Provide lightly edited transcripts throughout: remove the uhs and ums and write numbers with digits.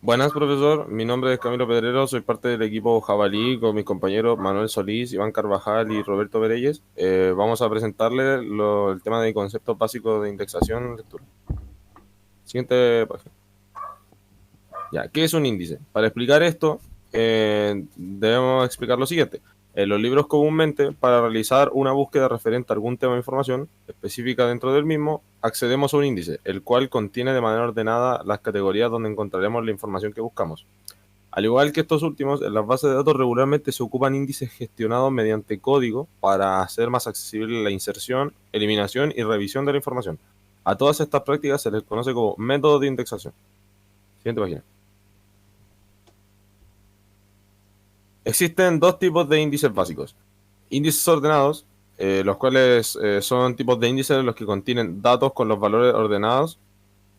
Buenas, profesor. Mi nombre es Camilo Pedrero, soy parte del equipo Jabalí con mis compañeros Manuel Solís, Iván Carvajal y Roberto Bereyes. Vamos a presentarle el tema de conceptos básicos de indexación en lectura. Siguiente página. Ya, ¿qué es un índice? Para explicar esto, debemos explicar lo siguiente. En los libros comúnmente, para realizar una búsqueda referente a algún tema de información específica dentro del mismo, accedemos a un índice, el cual contiene de manera ordenada las categorías donde encontraremos la información que buscamos. Al igual que estos últimos, en las bases de datos regularmente se ocupan índices gestionados mediante código para hacer más accesible la inserción, eliminación y revisión de la información. A todas estas prácticas se les conoce como métodos de indexación. Siguiente página. Existen dos tipos de índices básicos. Índices ordenados, los cuales son tipos de índices en los que contienen datos con los valores ordenados,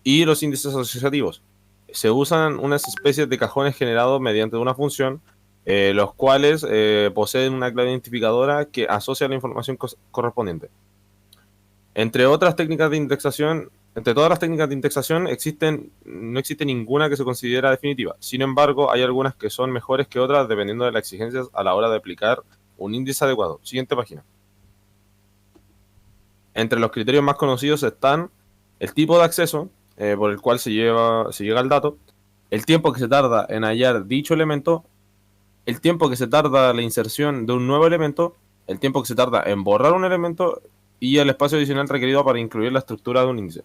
y los índices asociativos. Se usan unas especies de cajones generados mediante una función, los cuales poseen una clave identificadora que asocia la información correspondiente. Entre otras técnicas de indexación, entre todas las técnicas de indexación no existe ninguna que se considera definitiva. Sin embargo, hay algunas que son mejores que otras dependiendo de las exigencias a la hora de aplicar un índice adecuado. Siguiente página. Entre los criterios más conocidos están el tipo de acceso por el cual se llega al dato, el tiempo que se tarda en hallar dicho elemento, el tiempo que se tarda la inserción de un nuevo elemento, el tiempo que se tarda en borrar un elemento y el espacio adicional requerido para incluir la estructura de un índice.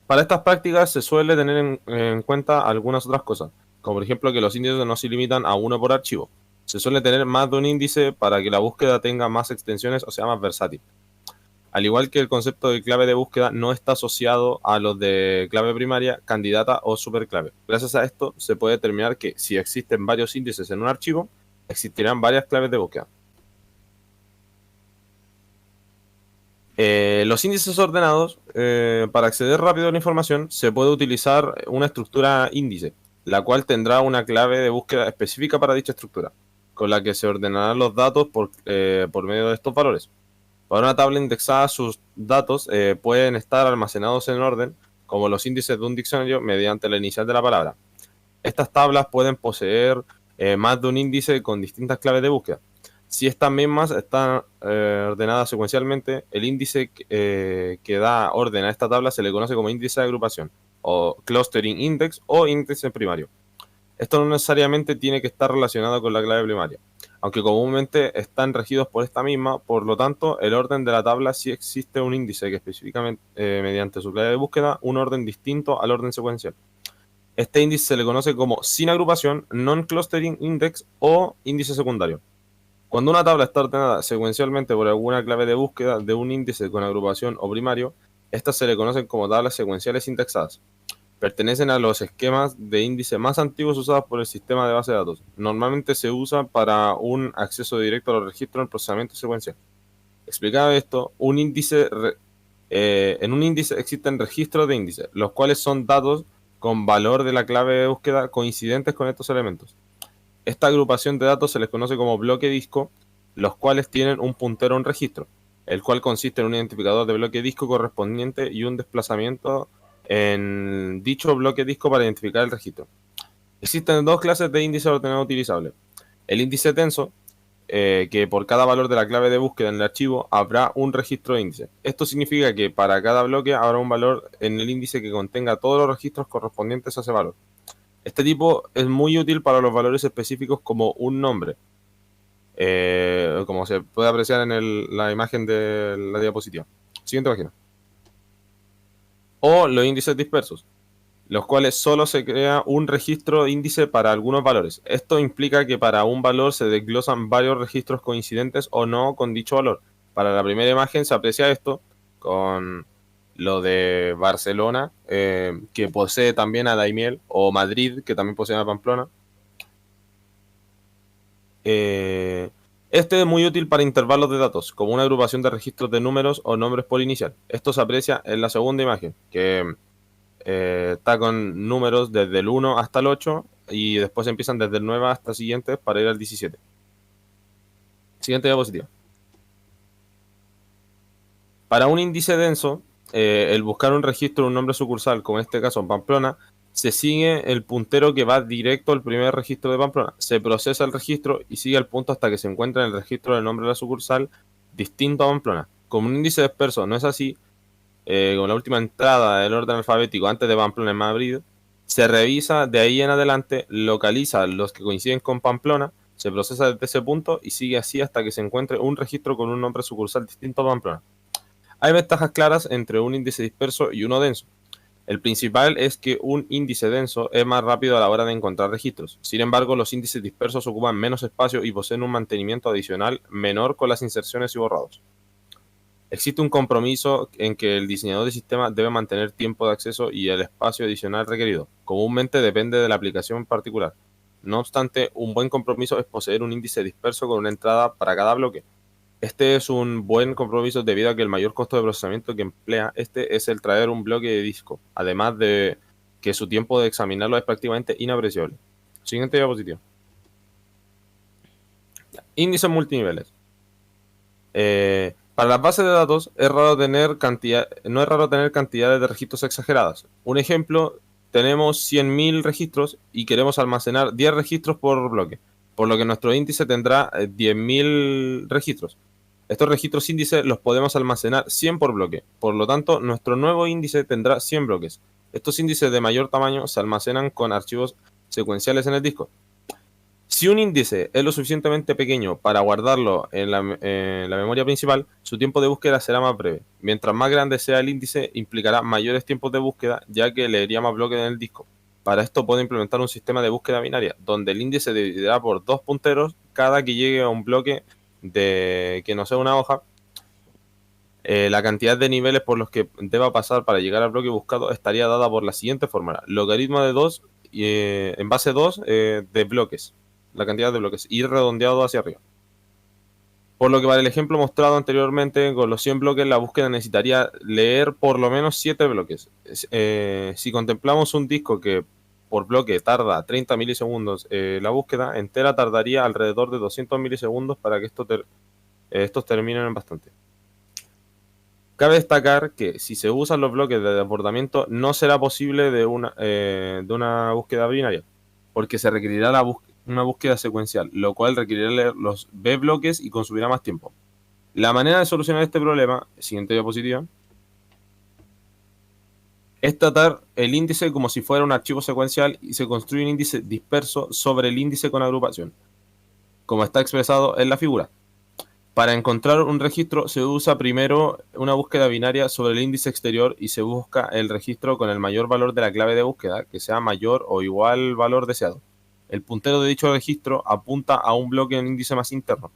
Para estas prácticas se suele tener en cuenta algunas otras cosas, como por ejemplo que los índices no se limitan a uno por archivo. Se suele tener más de un índice para que la búsqueda tenga más extensiones o sea más versátil. Al igual que el concepto de clave de búsqueda no está asociado a los de clave primaria, candidata o superclave. Gracias a esto se puede determinar que si existen varios índices en un archivo, existirán varias claves de búsqueda. Los índices ordenados, para acceder rápido a la información, se puede utilizar una estructura índice, la cual tendrá una clave de búsqueda específica para dicha estructura, con la que se ordenarán los datos por medio de estos valores. Para una tabla indexada, sus datos pueden estar almacenados en orden, como los índices de un diccionario, mediante la inicial de la palabra. Estas tablas pueden poseer más de un índice con distintas claves de búsqueda. Si estas mismas están ordenadas secuencialmente, el índice que da orden a esta tabla se le conoce como índice de agrupación, o clustering index o índice primario. Esto no necesariamente tiene que estar relacionado con la clave primaria, aunque comúnmente están regidos por esta misma. Por lo tanto, el orden de la tabla sí existe un índice que específicamente, mediante su clave de búsqueda, un orden distinto al orden secuencial. Este índice se le conoce como sin agrupación, non-clustering index o índice secundario. Cuando una tabla está ordenada secuencialmente por alguna clave de búsqueda de un índice con agrupación o primario, estas se le conocen como tablas secuenciales indexadas. Pertenecen a los esquemas de índice más antiguos usados por el sistema de base de datos. Normalmente se usa para un acceso directo a los registros en procesamiento secuencial. Explicado esto, en un índice existen registros de índices, los cuales son datos con valor de la clave de búsqueda coincidentes con estos elementos. Esta agrupación de datos se les conoce como bloque disco, los cuales tienen un puntero a un registro, el cual consiste en un identificador de bloque disco correspondiente y un desplazamiento en dicho bloque disco para identificar el registro. Existen dos clases de índice ordenado utilizable. El índice tenso, que por cada valor de la clave de búsqueda en el archivo habrá un registro de índice. Esto significa que para cada bloque habrá un valor en el índice que contenga todos los registros correspondientes a ese valor. Este tipo es muy útil para los valores específicos como un nombre, como se puede apreciar en la imagen de la diapositiva. Siguiente página. O los índices dispersos, los cuales solo se crea un registro índice para algunos valores. Esto implica que para un valor se desglosan varios registros coincidentes o no con dicho valor. Para la primera imagen se aprecia esto con lo de Barcelona, que posee también a Daimiel, o Madrid, que también posee a Pamplona. Eh, este es muy útil para intervalos de datos, como una agrupación de registros de números o nombres por inicial. Esto se aprecia en la segunda imagen, que está con números desde el 1 hasta el 8 y después empiezan desde el 9 hasta el siguiente para ir al 17. Siguiente diapositiva. Para un índice denso, el buscar un registro de un nombre sucursal, como en este caso en Pamplona, se sigue el puntero que va directo al primer registro de Pamplona. Se procesa el registro y sigue el punto hasta que se encuentra en el registro del nombre de la sucursal distinto a Pamplona. Como un índice disperso no es así, con la última entrada del orden alfabético antes de Pamplona en Madrid, se revisa de ahí en adelante, localiza los que coinciden con Pamplona, se procesa desde ese punto y sigue así hasta que se encuentre un registro con un nombre sucursal distinto a Pamplona. Hay ventajas claras entre un índice disperso y uno denso. El principal es que un índice denso es más rápido a la hora de encontrar registros. Sin embargo, los índices dispersos ocupan menos espacio y poseen un mantenimiento adicional menor con las inserciones y borrados. Existe un compromiso en que el diseñador de sistema debe mantener tiempo de acceso y el espacio adicional requerido. Comúnmente depende de la aplicación en particular. No obstante, un buen compromiso es poseer un índice disperso con una entrada para cada bloque. Este es un buen compromiso debido a que el mayor costo de procesamiento que emplea este es el traer un bloque de disco, además de que su tiempo de examinarlo es prácticamente inapreciable. Siguiente diapositiva. Índices multiniveles. Para las bases de datos no es raro tener cantidades de registros exageradas. Un ejemplo, tenemos 100.000 registros y queremos almacenar 10 registros por bloque, por lo que nuestro índice tendrá 10.000 registros. Estos registros índices los podemos almacenar 100 por bloque, por lo tanto nuestro nuevo índice tendrá 100 bloques. Estos índices de mayor tamaño se almacenan con archivos secuenciales en el disco. Si un índice es lo suficientemente pequeño para guardarlo en la memoria principal, su tiempo de búsqueda será más breve. Mientras más grande sea el índice, implicará mayores tiempos de búsqueda, ya que leería más bloques en el disco. Para esto puedo implementar un sistema de búsqueda binaria, donde el índice dividirá por dos punteros cada que llegue a un bloque de que no sea una hoja. La cantidad de niveles por los que deba pasar para llegar al bloque buscado estaría dada por la siguiente fórmula. Logaritmo de 2 en base 2 de bloques. La cantidad de bloques y redondeado hacia arriba. Por lo que para el ejemplo mostrado anteriormente, con los 100 bloques la búsqueda necesitaría leer por lo menos 7 bloques. Si contemplamos un disco que por bloque tarda 30 milisegundos, la búsqueda entera tardaría alrededor de 200 milisegundos para que estos terminen en bastante. Cabe destacar que si se usan los bloques de desbordamiento no será posible de una búsqueda binaria, porque se requerirá una búsqueda secuencial, lo cual requerirá leer los B bloques y consumirá más tiempo. La manera de solucionar este problema, siguiente diapositiva, es tratar el índice como si fuera un archivo secuencial y se construye un índice disperso sobre el índice con agrupación, como está expresado en la figura. Para encontrar un registro se usa primero una búsqueda binaria sobre el índice exterior y se busca el registro con el mayor valor de la clave de búsqueda, que sea mayor o igual al valor deseado. El puntero de dicho registro apunta a un bloque en índice más interno.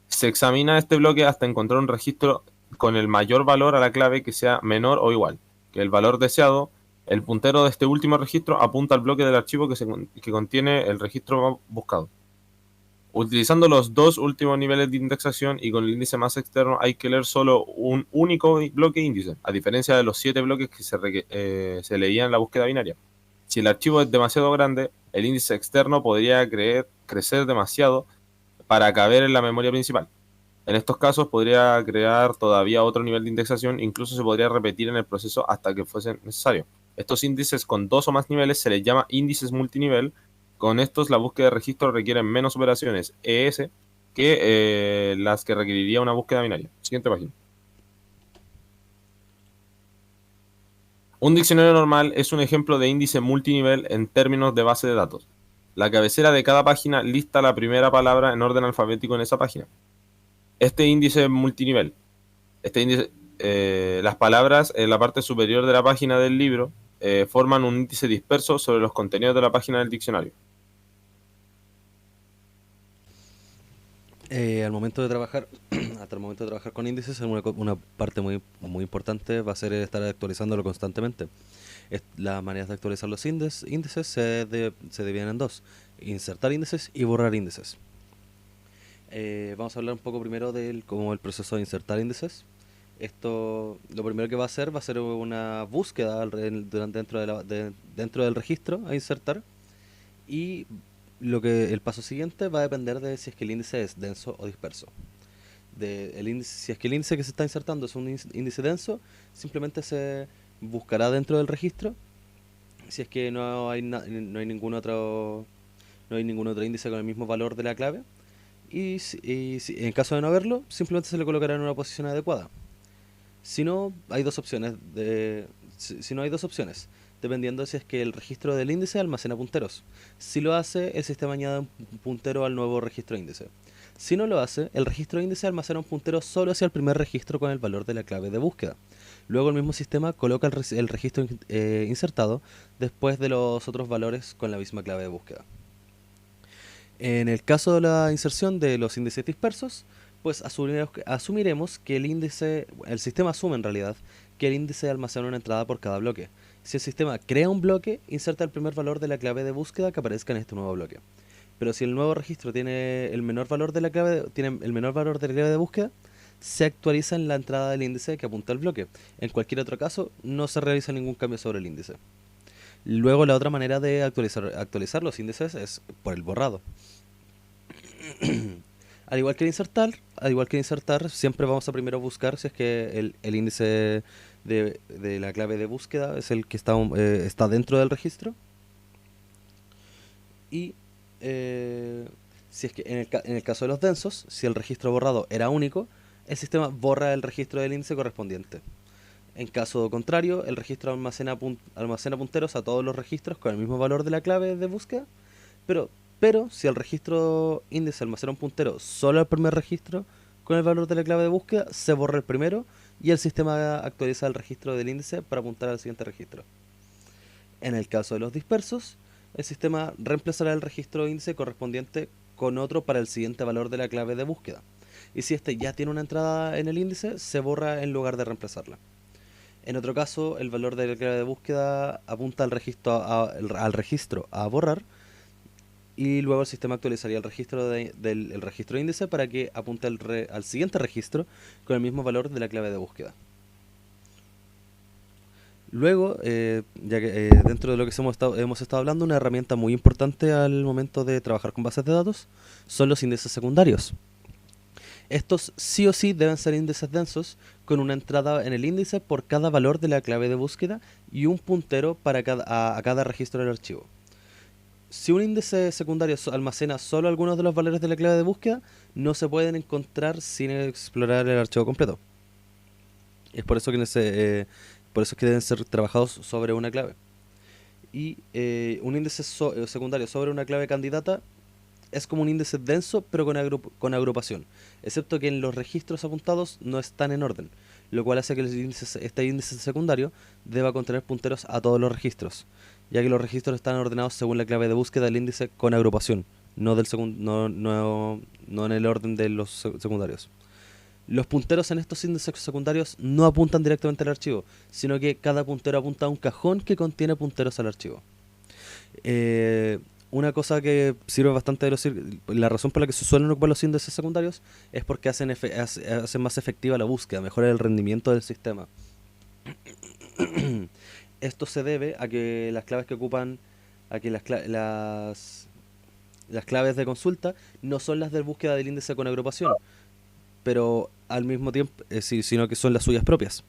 Se examina este bloque hasta encontrar un registro con el mayor valor a la clave que sea menor o igual que el valor deseado. El puntero de este último registro apunta al bloque del archivo que contiene el registro buscado. Utilizando los dos últimos niveles de indexación y con el índice más externo hay que leer solo un único bloque índice, a diferencia de los 7 bloques que se leían en la búsqueda binaria. Si el archivo es demasiado grande, el índice externo podría crecer demasiado para caber en la memoria principal. En estos casos podría crear todavía otro nivel de indexación, incluso se podría repetir en el proceso hasta que fuese necesario. Estos índices con dos o más niveles se les llama índices multinivel. Con estos, la búsqueda de registro requiere menos operaciones ES que las que requeriría una búsqueda binaria. Siguiente página. Un diccionario normal es un ejemplo de índice multinivel en términos de base de datos. La cabecera de cada página lista la primera palabra en orden alfabético en esa página. Este índice multinivel, las palabras en la parte superior de la página del libro forman un índice disperso sobre los contenidos de la página del diccionario. Al momento de trabajar, hasta el momento de trabajar con índices, una parte muy, muy importante va a ser estar actualizándolo constantemente. Las maneras de actualizar los índices se dividen en dos: insertar índices y borrar índices. Vamos a hablar un poco primero del como el proceso de insertar índices. Esto, lo primero que va a ser una búsqueda dentro del registro a insertar, y el paso siguiente va a depender de si es que el índice es denso o disperso. Si es que el índice que se está insertando es un índice denso, simplemente se buscará dentro del registro si es que no hay ningún otro índice con el mismo valor de la clave. En caso de no haberlo, simplemente se le colocará en una posición adecuada. Si no, hay dos opciones. Si no hay dos opciones, dependiendo si es que el registro del índice almacena punteros. Si lo hace, el sistema añade un puntero al nuevo registro índice. Si no lo hace, el registro índice almacena un puntero solo hacia el primer registro con el valor de la clave de búsqueda. Luego el mismo sistema coloca el registro insertado después de los otros valores con la misma clave de búsqueda. En el caso de la inserción de los índices dispersos, pues asumiremos que el sistema asume en realidad que el índice almacena una entrada por cada bloque. Si el sistema crea un bloque, inserta el primer valor de la clave de búsqueda que aparezca en este nuevo bloque. Pero si el nuevo registro tiene el menor valor de la clave de búsqueda, se actualiza en la entrada del índice que apunta al bloque. En cualquier otro caso, no se realiza ningún cambio sobre el índice. Luego la otra manera de actualizar los índices es por el borrado. Al igual que insertar, siempre vamos a primero buscar si es que el índice de la clave de búsqueda es el que está dentro del registro. Y si es que en el caso de los densos, si el registro borrado era único, el sistema borra el registro del índice correspondiente. En caso contrario, el registro almacena punteros a todos los registros con el mismo valor de la clave de búsqueda, pero si el registro índice almacena un puntero solo al primer registro con el valor de la clave de búsqueda, se borra el primero y el sistema actualiza el registro del índice para apuntar al siguiente registro. En el caso de los dispersos, el sistema reemplazará el registro índice correspondiente con otro para el siguiente valor de la clave de búsqueda. Y si este ya tiene una entrada en el índice, se borra en lugar de reemplazarla. En otro caso, el valor de la clave de búsqueda apunta al registro a borrar y luego el sistema actualizaría el registro del registro índice para que apunte al siguiente registro con el mismo valor de la clave de búsqueda. Luego, ya que dentro de lo que hemos estado hablando, una herramienta muy importante al momento de trabajar con bases de datos son los índices secundarios. Estos sí o sí deben ser índices densos con una entrada en el índice por cada valor de la clave de búsqueda y un puntero para a cada registro del archivo. Si un índice secundario almacena solo algunos de los valores de la clave de búsqueda, no se pueden encontrar sin explorar el archivo completo. Es por eso que deben ser trabajados sobre una clave. Y un índice secundario sobre una clave candidata es como un índice denso pero con agrupación, excepto que en los registros apuntados no están en orden, lo cual hace que este índice secundario deba contener punteros a todos los registros, ya que los registros están ordenados según la clave de búsqueda del índice con agrupación, no en el orden de los secundarios. Los punteros en estos índices secundarios no apuntan directamente al archivo, sino que cada puntero apunta a un cajón que contiene punteros al archivo. Una cosa que sirve bastante la razón por la que se suelen ocupar los índices secundarios es porque hacen más efectiva la búsqueda, mejora el rendimiento del sistema. Esto se debe a que las claves que ocupan, a que las claves de consulta no son las de búsqueda del índice con agrupación, pero al mismo tiempo, sino que son las suyas propias.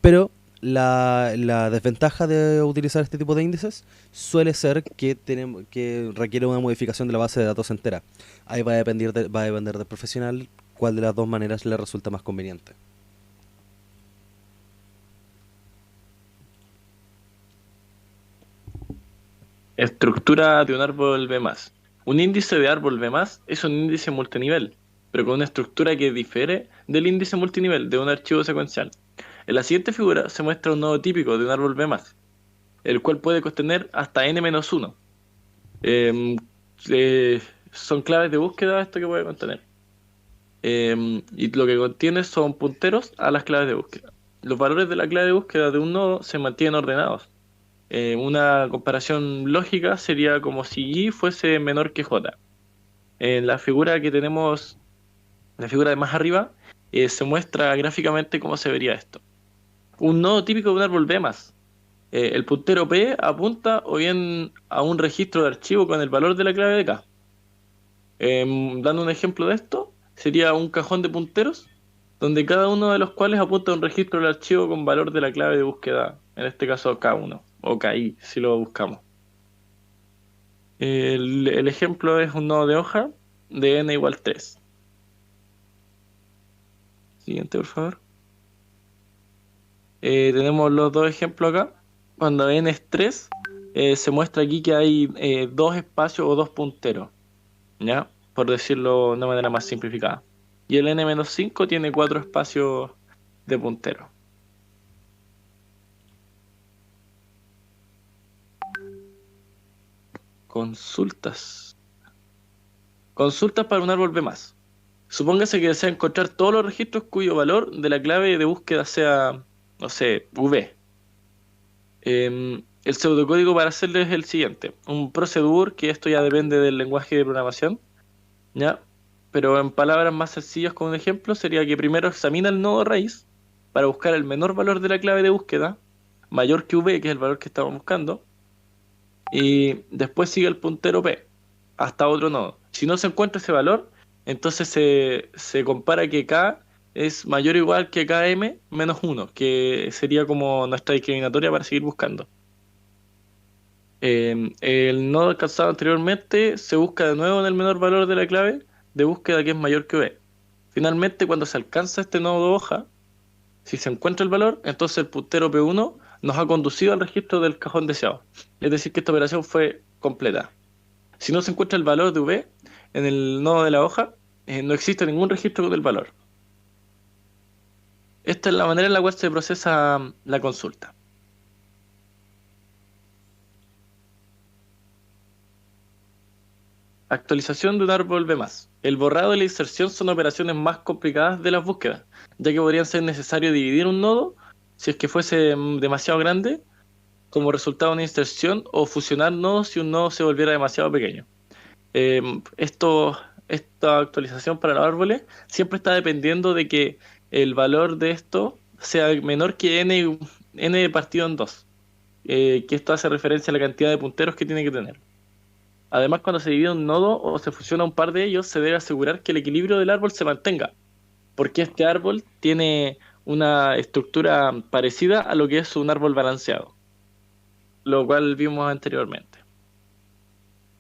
Pero la desventaja de utilizar este tipo de índices suele ser que requiere una modificación de la base de datos entera. Ahí va a depender del profesional cuál de las dos maneras le resulta más conveniente. Estructura de un árbol B+. Un índice de árbol B+, es un índice multinivel, pero con una estructura que difiere del índice multinivel de un archivo secuencial. En la siguiente figura se muestra un nodo típico de un árbol B+, el cual puede contener hasta n-1. Son claves de búsqueda esto que puede contener. Y lo que contiene son punteros a las claves de búsqueda. Los valores de la clave de búsqueda de un nodo se mantienen ordenados. Una comparación lógica sería como si Y fuese menor que J. En la figura que tenemos, la figura de más arriba, se muestra gráficamente cómo se vería esto. Un nodo típico de un árbol B+. El puntero P apunta o bien a un registro de archivo con el valor de la clave de K. Dando un ejemplo de esto, sería un cajón de punteros, donde cada uno de los cuales apunta a un registro del archivo con valor de la clave de búsqueda, en este caso K1 o KI, si lo buscamos. El ejemplo es un nodo de hoja de n igual 3. Siguiente, por favor. Tenemos los dos ejemplos acá. Cuando n es 3, se muestra aquí que hay dos espacios o dos punteros, ¿ya? Por decirlo de una manera más simplificada. Y el n-5 tiene 4 espacios de puntero. Consultas. Consultas para un árbol B+. Supóngase que desea encontrar todos los registros cuyo valor de la clave de búsqueda sea, no sé, V. El pseudocódigo para hacerlo es el siguiente. Un procedure, que esto ya depende del lenguaje de programación, ¿ya? Pero en palabras más sencillas, como un ejemplo, sería que primero examina el nodo raíz para buscar el menor valor de la clave de búsqueda, mayor que V, que es el valor que estamos buscando, y después sigue el puntero P hasta otro nodo. Si no se encuentra ese valor, entonces se compara que K es mayor o igual que KM menos 1, que sería como nuestra discriminatoria para seguir buscando. El nodo alcanzado anteriormente se busca de nuevo en el menor valor de la clave de búsqueda, que es mayor que V. Finalmente, cuando se alcanza este nodo hoja, si se encuentra el valor, entonces el puntero P1 nos ha conducido al registro del cajón deseado. Es decir, que esta operación fue completa. Si no se encuentra el valor de V en el nodo de la hoja, no existe ningún registro con el valor. Esta es la manera en la cual se procesa la consulta. Actualización de un árbol B+. El borrado y la inserción son operaciones más complicadas de las búsquedas, ya que podrían ser necesario dividir un nodo, si es que fuese demasiado grande, como resultado de una inserción, o fusionar nodos si un nodo se volviera demasiado pequeño. Esta actualización para los árboles siempre está dependiendo de que el valor de esto sea menor que n partido en 2, que esto hace referencia a la cantidad de punteros que tiene que tener. Además, cuando se divide un nodo o se fusiona un par de ellos, se debe asegurar que el equilibrio del árbol se mantenga, porque este árbol tiene una estructura parecida a lo que es un árbol balanceado, lo cual vimos anteriormente.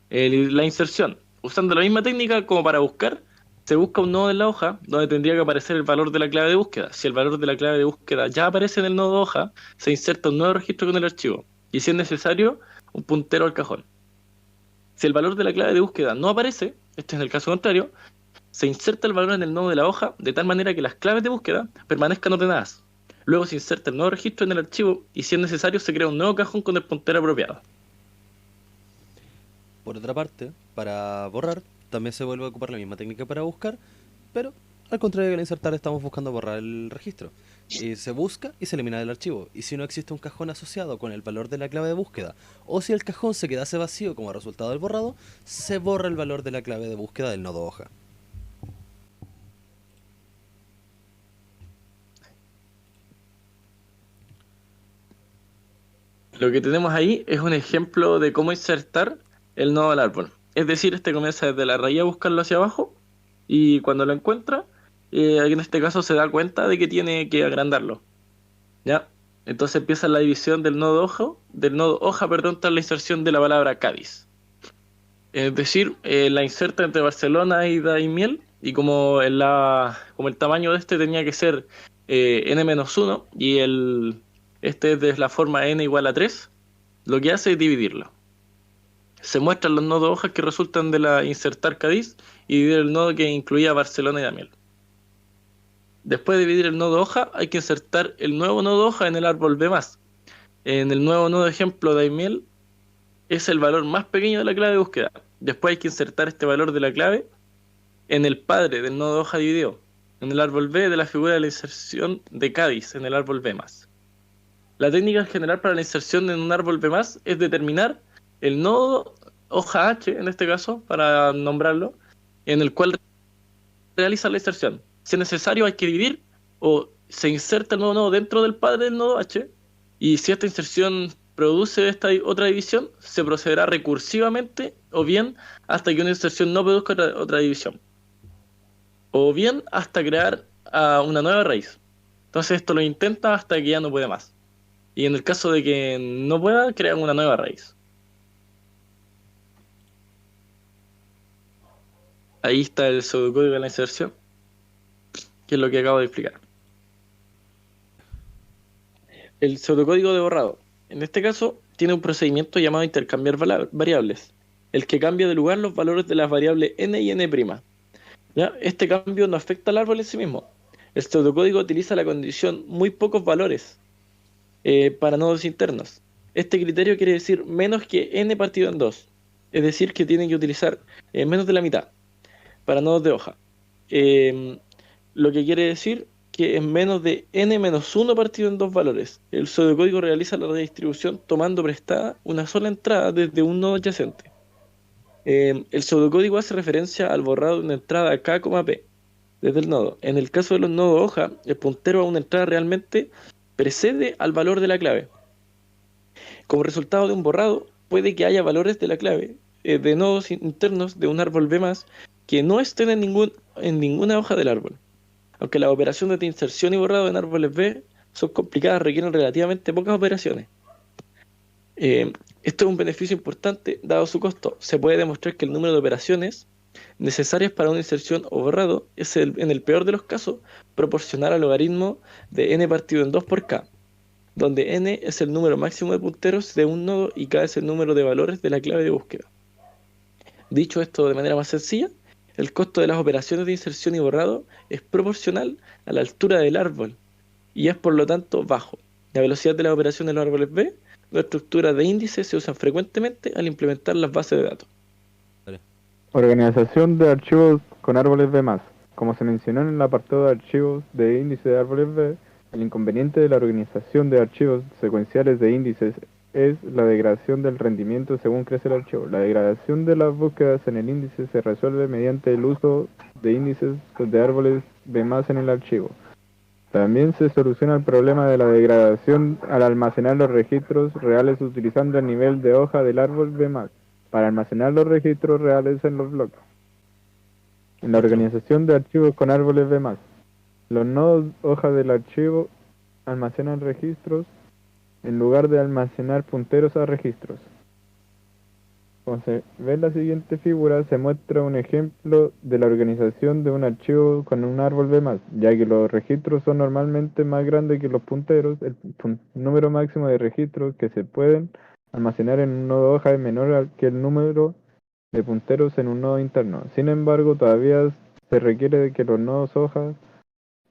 La inserción. Usando la misma técnica como para buscar, se busca un nodo en la hoja donde tendría que aparecer el valor de la clave de búsqueda. Si el valor de la clave de búsqueda ya aparece en el nodo hoja, se inserta un nuevo registro con el archivo, y si es necesario, un puntero al cajón. Si el valor de la clave de búsqueda no aparece, este es el caso contrario, se inserta el valor en el nodo de la hoja de tal manera que las claves de búsqueda permanezcan ordenadas. Luego se inserta el nuevo registro en el archivo y, si es necesario, se crea un nuevo cajón con el puntero apropiado. Por otra parte, para borrar, también se vuelve a ocupar la misma técnica para buscar, pero al contrario que al insertar estamos buscando borrar el registro. Y se busca y se elimina del archivo. Y si no existe un cajón asociado con el valor de la clave de búsqueda, o si el cajón se quedase vacío como resultado del borrado, se borra el valor de la clave de búsqueda del nodo hoja. Lo que tenemos ahí es un ejemplo de cómo insertar el nodo al árbol. Es decir, este comienza desde la raíz a buscarlo hacia abajo, y cuando lo encuentra, en este caso se da cuenta de que tiene que agrandarlo, ¿ya? Entonces empieza la división del nodo hoja, perdón, tras la inserción de la palabra Cádiz. Es decir, la inserta entre Barcelona y Daimiel, y como el tamaño de este tenía que ser n-1, y este es de la forma n igual a 3, lo que hace es dividirlo. Se muestran los nodos hojas que resultan de la insertar Cádiz y dividir el nodo que incluía Barcelona y Daimiel. Después de dividir el nodo hoja, hay que insertar el nuevo nodo hoja en el árbol B+. En el nuevo nodo ejemplo Daimiel es el valor más pequeño de la clave de búsqueda. Después hay que insertar este valor de la clave en el padre del nodo hoja dividido, en el árbol B de la figura de la inserción de Cádiz en el árbol B+. La técnica general para la inserción en un árbol B+, es determinar el nodo hoja H, en este caso, para nombrarlo, en el cual realiza la inserción. Si es necesario, hay que dividir, o se inserta el nuevo nodo dentro del padre del nodo H, y si esta inserción produce esta otra división, se procederá recursivamente, o bien hasta que una inserción no produzca otra división, o bien hasta crear una nueva raíz. Entonces esto lo intenta hasta que ya no puede más. Y en el caso de que no pueda, crean una nueva raíz. Ahí está el pseudocódigo de la inserción, que es lo que acabo de explicar. El pseudocódigo de borrado. En este caso, tiene un procedimiento llamado intercambiar variables, el que cambia de lugar los valores de las variables n y n'. ¿Ya? Este cambio no afecta al árbol en sí mismo. El pseudocódigo utiliza la condición muy pocos valores para nodos internos. Este criterio quiere decir menos que n partido en 2, es decir, que tiene que utilizar menos de la mitad para nodos de hoja. Eh, lo que quiere decir que es menos de n-1 partido en dos valores. El pseudocódigo realiza la redistribución tomando prestada una sola entrada desde un nodo adyacente. El pseudocódigo hace referencia al borrado de una entrada k, p desde el nodo. En el caso de los nodos hoja, el puntero a una entrada realmente precede al valor de la clave. Como resultado de un borrado, puede que haya valores de la clave de nodos internos de un árbol B+, que no estén en ninguna hoja del árbol. Aunque las operaciones de inserción y borrado en árboles B son complicadas, requieren relativamente pocas operaciones. Esto es un beneficio importante dado su costo. Se puede demostrar que el número de operaciones necesarias para una inserción o borrado es, en el peor de los casos, proporcional al logaritmo de n partido en 2 por k, donde n es el número máximo de punteros de un nodo y k es el número de valores de la clave de búsqueda. Dicho esto de manera más sencilla, el costo de las operaciones de inserción y borrado es proporcional a la altura del árbol y es por lo tanto bajo. La velocidad de las operaciones en los árboles B, las estructuras de índices se usan frecuentemente al implementar las bases de datos. Vale. Organización de archivos con árboles B+. Como se mencionó en el apartado de archivos de índice de árboles B, el inconveniente de la organización de archivos secuenciales de índices es la degradación del rendimiento según crece el archivo. La degradación de las búsquedas en el índice se resuelve mediante el uso de índices de árboles B+ en el archivo. También se soluciona el problema de la degradación al almacenar los registros reales utilizando el nivel de hoja del árbol B+, para almacenar los registros reales en los bloques. En la organización de archivos con árboles B+, los nodos hoja del archivo almacenan registros en lugar de almacenar punteros a registros. Como se ve en la siguiente figura, se muestra un ejemplo de la organización de un archivo con un árbol B+, ya que los registros son normalmente más grandes que los punteros. El número máximo de registros que se pueden almacenar en un nodo hoja es menor que el número de punteros en un nodo interno. Sin embargo, todavía se requiere de que los nodos hoja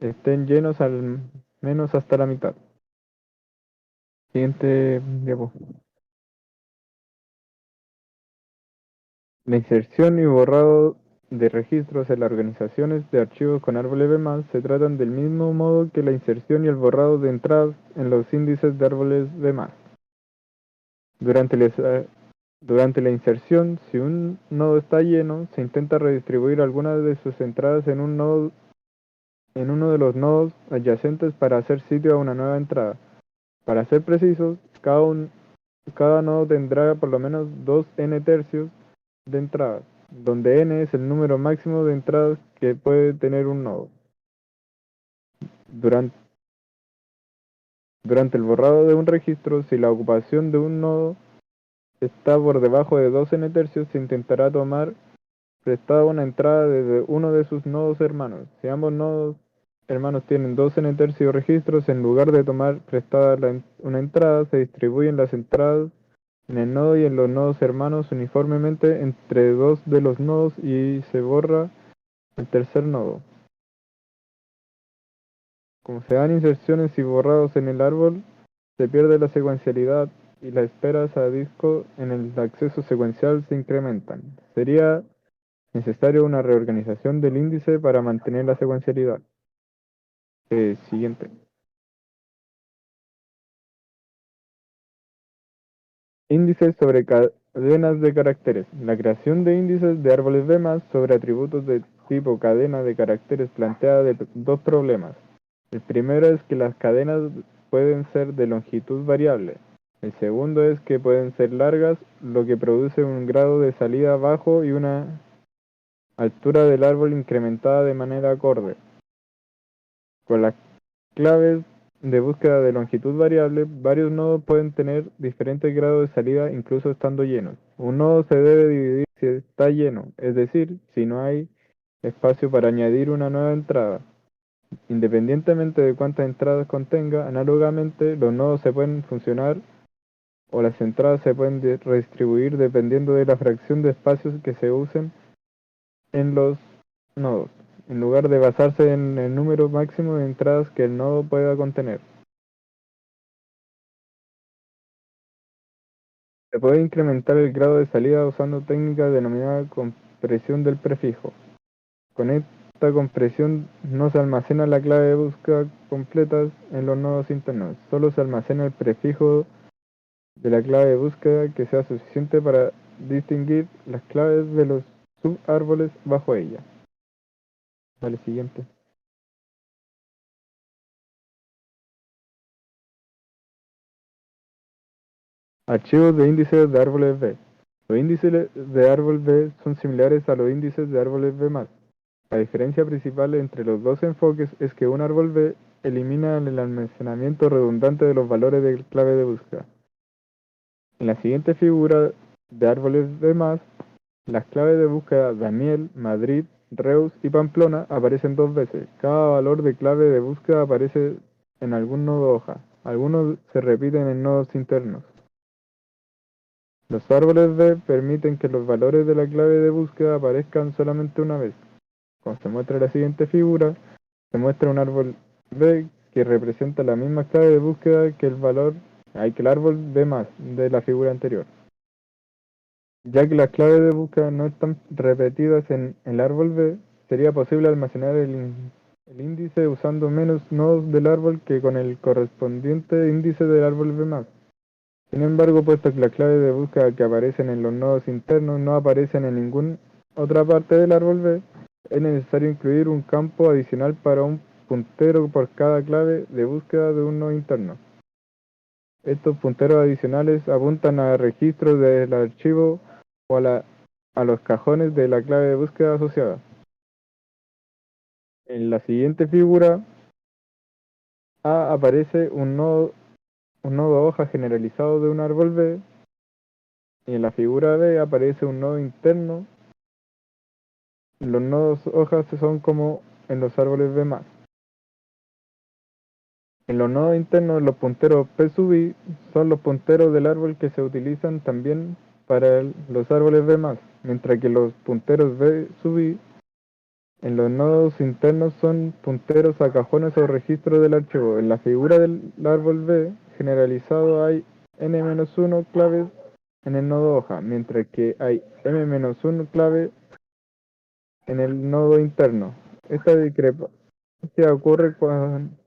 estén llenos al menos hasta la mitad. Siguiente diapo. La inserción y borrado de registros en las organizaciones de archivos con árboles B+ se tratan del mismo modo que la inserción y el borrado de entradas en los índices de árboles B+. Durante la inserción, si un nodo está lleno, se intenta redistribuir algunas de sus entradas en uno de los nodos adyacentes para hacer sitio a una nueva entrada. Para ser precisos, cada nodo tendrá por lo menos 2 n-tercios de entradas, donde n es el número máximo de entradas que puede tener un nodo. Durante el borrado de un registro, si la ocupación de un nodo está por debajo de 2 n-tercios, se intentará tomar prestada una entrada desde uno de sus nodos hermanos. Si ambos nodos hermanos tienen 2 n-tercios registros, en lugar de tomar prestada una entrada, se distribuyen las entradas en el nodo y en los nodos hermanos uniformemente entre dos de los nodos y se borra el tercer nodo. Como se dan inserciones y borrados en el árbol, se pierde la secuencialidad y las esperas a disco en el acceso secuencial se incrementan. Sería necesario una reorganización del índice para mantener la secuencialidad. Siguiente. Índices sobre cadenas de caracteres. La creación de índices de árboles B+ sobre atributos de tipo cadena de caracteres plantea dos problemas. El primero es que las cadenas pueden ser de longitud variable. El segundo es que pueden ser largas, lo que produce un grado de salida bajo y una altura del árbol incrementada de manera acorde. Con las claves de búsqueda de longitud variable, varios nodos pueden tener diferentes grados de salida incluso estando llenos. Un nodo se debe dividir si está lleno, es decir, si no hay espacio para añadir una nueva entrada. Independientemente de cuántas entradas contenga, análogamente los nodos se pueden funcionar o las entradas se pueden redistribuir dependiendo de la fracción de espacios que se usen en los nodos, en lugar de basarse en el número máximo de entradas que el nodo pueda contener. Se puede incrementar el grado de salida usando técnica denominada compresión del prefijo. Con esta compresión no se almacena la clave de búsqueda completa en los nodos internos, solo se almacena el prefijo de la clave de búsqueda que sea suficiente para distinguir las claves de los subárboles bajo ella. Vale, siguiente. Archivos de índices de árboles B. Los índices de árbol B son similares a los índices de árboles B+. La diferencia principal entre los dos enfoques es que un árbol B elimina el almacenamiento redundante de los valores de clave de búsqueda. En la siguiente figura de árboles B+, las claves de búsqueda Daniel, Madrid, Reus y Pamplona aparecen dos veces. Cada valor de clave de búsqueda aparece en algún nodo hoja. Algunos se repiten en nodos internos. Los árboles B permiten que los valores de la clave de búsqueda aparezcan solamente una vez. Como se muestra en la siguiente figura, se muestra un árbol B que representa la misma clave de búsqueda que el árbol B+ de la figura anterior. Ya que las claves de búsqueda no están repetidas en el árbol B, sería posible almacenar el índice usando menos nodos del árbol que con el correspondiente índice del árbol B+. Sin embargo, puesto que las claves de búsqueda que aparecen en los nodos internos no aparecen en ninguna otra parte del árbol B, es necesario incluir un campo adicional para un puntero por cada clave de búsqueda de un nodo interno. Estos punteros adicionales apuntan a registros del archivo o a los cajones de la clave de búsqueda asociada. En la siguiente figura A aparece un nodo hoja generalizado de un árbol B, y en la figura B aparece un nodo interno. Los nodos hojas son como en los árboles B+. En los nodos internos, los punteros P sub i son los punteros del árbol que se utilizan también para los árboles B+, mientras que los punteros B sub i en los nodos internos son punteros a cajones o registros del archivo. En la figura del árbol B generalizado hay n-1 claves en el nodo hoja, mientras que hay m-1 clave en el nodo interno. Esta discrepancia ocurre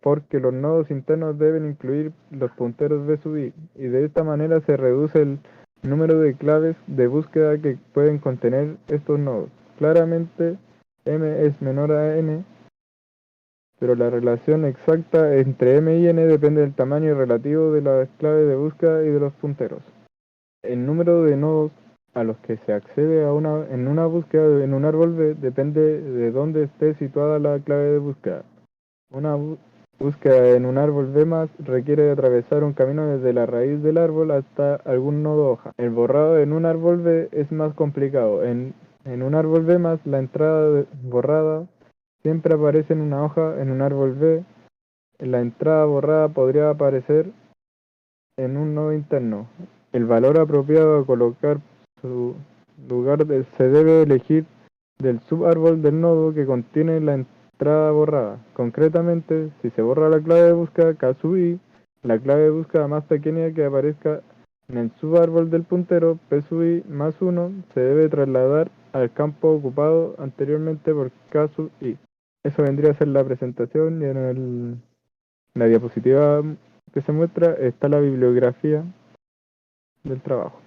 porque los nodos internos deben incluir los punteros B sub i, y de esta manera se reduce el número de claves de búsqueda que pueden contener estos nodos. Claramente, m es menor a n, pero la relación exacta entre m y n depende del tamaño relativo de las claves de búsqueda y de los punteros. El número de nodos a los que se accede en una búsqueda en un árbol B depende de dónde esté situada la clave de búsqueda. Una búsqueda en un árbol B+ requiere atravesar un camino desde la raíz del árbol hasta algún nodo hoja. El borrado en un árbol B es más complicado. En un árbol B+, la entrada borrada siempre aparece en una hoja. En un árbol B, la entrada borrada podría aparecer en un nodo interno. El valor apropiado a colocar su lugar se debe elegir del subárbol del nodo que contiene la entrada borrada. Concretamente, si se borra la clave de búsqueda K sub i, la clave de búsqueda más pequeña que aparezca en el subárbol del puntero P sub i más 1 se debe trasladar al campo ocupado anteriormente por K sub i. Eso vendría a ser la presentación, y en la diapositiva que se muestra está la bibliografía del trabajo.